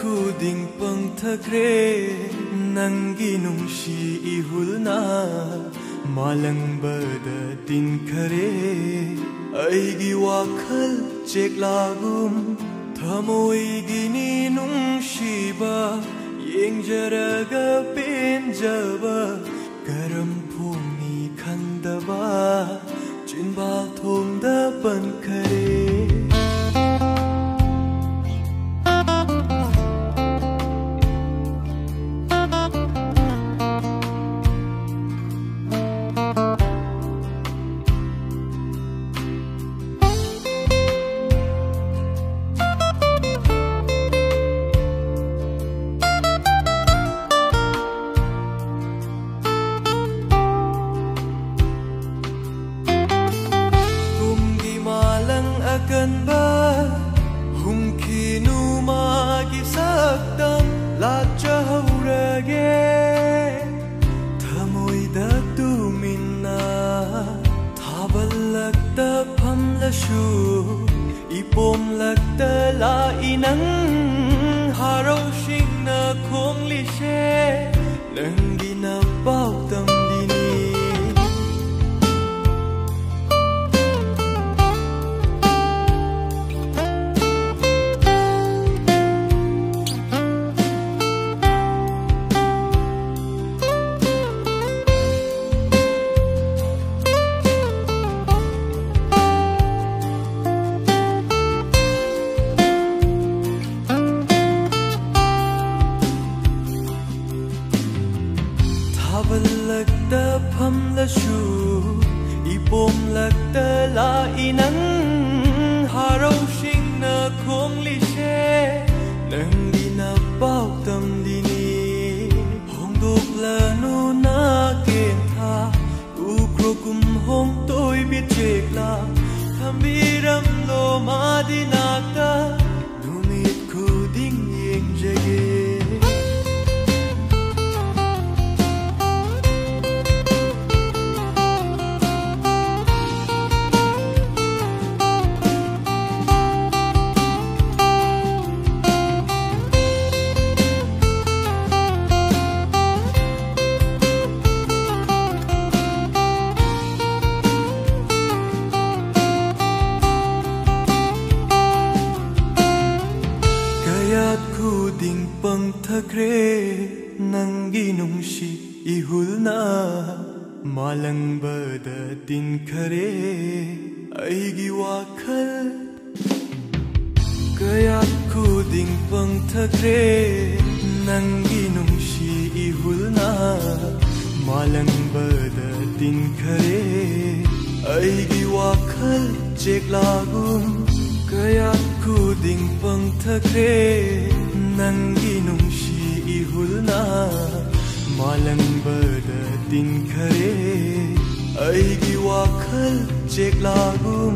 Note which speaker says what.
Speaker 1: khuding pangthakre nangi nungshi ihulna malang bada tin khare aigi wakhal cheklagum thamoi gini nungshiba yengjaraga penjaba karam phumni khandaba chinba thongda pankhare Ipom lagta la inang haraw sing na kong lishe nang ginapaw tam dini lagta pham la shu ipom lagta la inang haraw sing na kong lishe nang ginapaw tam dini hongdok la nu na ken tha ukro kum hong toy bit chekla thambiram lo madinakta numit khuding yeng jage khuding pangthakre nangi nungshi ihulna malang bada tin khare aigi wakhal kayat khuding pangthakre nangi nungshi ihulna malang bada tin khare aigi wakhal cheklagum kayat khuding pangthakre nangi nungshi ihulna malang bada tin khare aigi wakhal cheklagum